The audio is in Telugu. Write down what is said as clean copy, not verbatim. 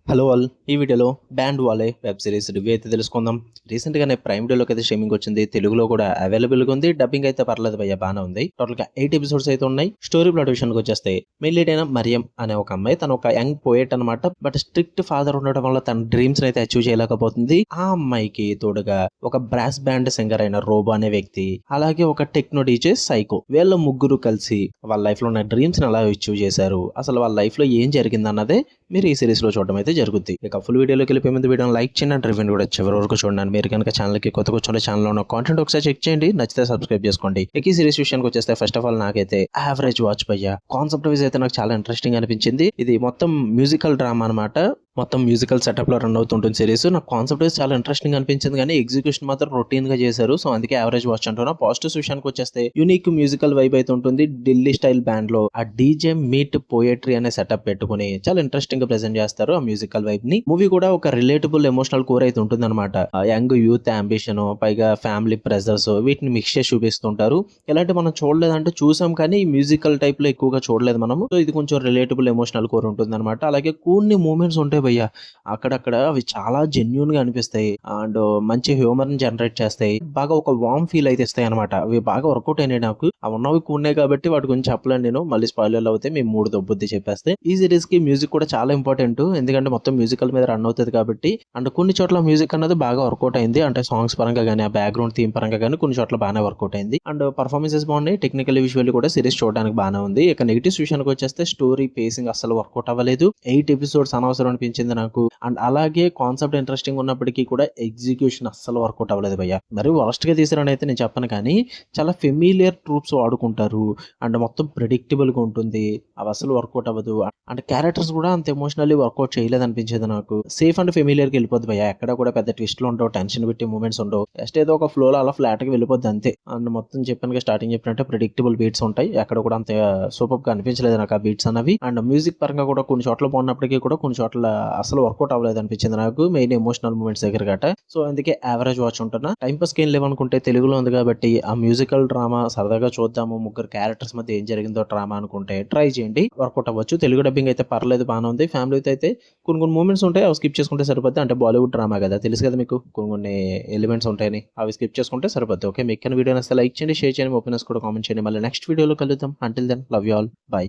హలో ఆల్, ఈ వీడియోలో బ్యాండ్ వాలే వెబ్ సిరీస్ రివ్యూ అయితే తెలుసుకుందాం. రీసెంట్గానే ప్రైమ్ వీడియోలోకి అయితే స్ట్రీమింగ్ వచ్చింది. తెలుగులో కూడా అవైలబుల్గా ఉంది. డబ్బింగ్ అయితే పర్లేదు భయ్య, బాగానే ఉంది. టోటల్గా 8 ఎపిసోడ్స్ అయితే ఉన్నాయి. స్టోరీ ప్లాట్ విషయానికి వచ్చేస్తే మెయిన్ లీడ్ అయిన మరియం అనే ఒక అమ్మాయి, తను ఒక యంగ్ పోయెట్ అనమాట. బట్ స్ట్రిక్ట్ ఫాదర్ ఉండడం వల్ల తన డ్రీమ్స్ అయితే అచీవ్ చేయలేకపోతుంది. ఆ అమ్మాయికి తోడుగా ఒక బ్రాస్ బ్యాండ్ సింగర్ అయిన రోబో అనే వ్యక్తి, అలాగే ఒక టెక్నో డీజే సైకో, వీళ్ళ ముగ్గురు కలిసి వాళ్ళ లైఫ్ లో ఉన్న డ్రీమ్స్ ని ఎలా అచీవ్ చేశారు, అసలు వాళ్ళ లైఫ్ లో ఏం జరిగింది అన్నదే మీరు ఈ సిరీస్ లో చూడడం అయితే జరుగుతుంది. ఇక ఫుల్ వీడియోలోకి వెళ్ళిపోయే ముందు వీడియోని లైక్ చేయండి అండ్ రివ్యూ కూడా చివరి వరకు చూడండి. మీరు కనుక ఛానల్ కి కొత్త కూర్చుంటే ఛానల్ లో ఉన్న కాంటెంట్ ఒకసారి చెక్ చేయండి, నచ్చితే సబ్స్క్రైబ్ చేసుకోండి. ఇక ఈ సిరీస్ విషయానికి వచ్చేస్తే ఫస్ట్ ఆఫ్ ఆల్ నాకైతే యావరేజ్ వాచ్ భయ్యా. కాన్సెప్ట్ వైజ్ అయితే నాకు చాలా ఇంట్రెస్టింగ్ అనిపించింది. ఇది మొత్తం మ్యూజికల్ డ్రామా అనమాట. మొత్తం మ్యూజికల్ సెటప్ లో రన్ అవుతుంటుంది సిరీస్. నాకు కాన్సెప్ట్ వైజ్ చాలా ఇంట్రెస్టింగ్ అనిపించింది, కానీ ఎగ్జిక్యూషన్ మాత్రం రొటీన్ గా చేశారు. సో అందుకే యావరేజ్ వాచ్ అంటున్నా. పాజిటివ్స్ విషయానికి వచ్చేస్తే యూనిక్ మ్యూజికల్ వైబ్ అయితే ఉంటుంది. ఢిల్లీ స్టైల్ బ్యాండ్ లో ఆ డీజే మీట్ పోయట్రీ అనే సెటప్ పెట్టుకుని చాలా ఇంట్రెస్టింగ్ గా ప్రెజెంట్ చేస్తారు ఆ మ్యూజికల్ వైబ్ ని. మూవీ కూడా ఒక రిలేటబుల్ ఎమోషనల్ కోర్ అయితే ఉంటుంది అనమాట. యంగ్ యూత్ అంబిషన్, పైగా ఫ్యామిలీ ప్రెజర్స్, వీటిని మిక్స్ చేసి చూపిస్తుంటారు. ఇలాంటి మనం చూడలేదంటే చూసాం, కానీ మ్యూజికల్ టైప్ లో ఎక్కువగా చూడలేదు మనము. సో ఇది కొంచెం రిలేటబుల్ ఎమోషనల్ కోర్ ఉంటుంది అనమాట. అలాగే కొన్ని మూమెంట్స్ ఉంటాయి భయ్య, అక్కడక్కడ అవి చాలా జెన్యూన్ గా అనిపిస్తాయి అండ్ మంచి హ్యూమర్ ని జనరేట్ చేస్తాయి. బాగా ఒక వామ్ ఫీల్ అయితే ఇస్తాయి అనమాట. అవి బాగా వర్కౌట్ అయినాయి నాకు. అవి ఉన్నవి ఉన్నాయి కాబట్టి వాటి గురించి చెప్పలేను నేను. మళ్ళీ స్పాయిలర్లు అవుతే మీ మూడు దొబ్బుద్ది చెప్పేస్తే. ఈ సిరీస్ కి మ్యూజిక్ కూడా చాలా ఇంపార్టెంట్, ఎందుకంటే మొత్తం మ్యూజికల్ మీద రన్ అవుతుంది కాబట్టి. అండ్ కొన్ని చోట్ల మ్యూజిక్ అన్నది బాగా వర్కౌట్ అయింది. అంటే సాంగ్స్ పరంగా కానీ, ఆ బ్యాక్గ్రౌండ్ థీమ్ పరంగా కానీ కొన్ని చోట్ల బాగానే వర్కౌట్ అయింది. అండ్ పర్ఫార్మెన్సెస్ బాగున్నాయి. టెక్నికల్ విజువల్ కూడా సిరీస్ చూడడానికి బాగానే ఉంది. ఇక నెగిటివ్స్ విషయానికి వచ్చేస్తే స్టోరీ పేసింగ్ అసలు వర్కౌట్ అవ్వలేదు. 8 ఎపిసోడ్స్ అనవసరం అనిపించింది నాకు. అండ్ అలాగే కాన్సెప్ట్ ఇంట్రెస్టింగ్ ఉన్నప్పటికీ కూడా ఎగ్జిక్యూషన్ అస్సలు వర్కౌట్ అవ్వలేదు భయ్య. మరి వరస్ట్ గా తీసారని అయితే నేను చెప్పను, కానీ చాలా ఫెమిలియర్ ట్రూప్స్ వాడుకుంటారు అండ్ మొత్తం ప్రెడిక్టబుల్ గా ఉంటుంది. అవి అసలు వర్కౌట్ అవ్వదు. అండ్ క్యారెక్టర్స్ కూడా అంత ఎమోషనల్లీ వర్కౌట్ చేయలేదు అనిపించేది నాకు. సేఫ్ అండ్ ఫెమిలియర్ కి వెళ్ళిపోద్ది భయ్య. ఎక్కడ కూడా పెద్ద ట్విస్ట్లు ఉండవు, టెన్షన్ పెట్టి మూమెంట్స్ ఉండవు. జస్ట్ ఏదో ఒక ఫ్లో లో అలా ఫ్లాట్ గా వెళ్ళిపోద్ది అంతే. అండ్ మొత్తం చెప్పాను, స్టార్టింగ్ చెప్పినట్టే ప్రెడిక్టబుల్ బీట్స్ ఉంటాయి. ఎక్కడ కూడా అంత సూపర్ గా అనిపించలేదు నాకు ఆ బీట్స్ అన్నవి. అండ్ మ్యూజిక్ పరంగా కూడా కొన్ని చోట్ల బాగున్నప్పటికీ కూడా కొన్ని చోట్ల అసలు వర్కౌట్ అవ్వలేదు అనిపించింది నాకు, మెయిన్ ఎమోషనల్ మూమెంట్స్ దగ్గర గట. సో అందుకే యావరేజ్ వాచ్ ఉంటున్నా. టైం పాస్ ఏం లేవనుకుంటే తెలుగులో ఉంది కాబట్టి ఆ మ్యూజికల్ డ్రామా సరదాగా చూద్దాము, ముగ్గురు క్యారెక్టర్స్ మధ్య ఏం జరిగిందో డ్రామా అనుకుంటే ట్రై చేయండి, వర్కౌట్ అవ్వచ్చు. తెలుగు డబ్బింగ్ అయితే పర్లేదు, బాగానే ఉంది. ఫ్యామిలీతో అయితే కొన్ని మూమెంట్స్ ఉంటాయి, అవి స్కిప్ చేసుకుంటే సరిపోద్ది. అంటే బాలీవుడ్ డ్రామా కదా, తెలుసు కదా మీకు, కొన్ని ఎలిమెంట్స్ ఉంటాయని. అవి స్కిప్ చేసుకుంటే సరిపోద్ది. ఓకే, మీకు వీడియో నచ్చితే లైక్ చేయండి, షేర్ చేయండి, ఒపీనియన్స్ కూడా కామెంట్ చేయండి. మళ్ళీ నెక్స్ట్ వీడియోలో కలుద్దాం. Until then love you all, by.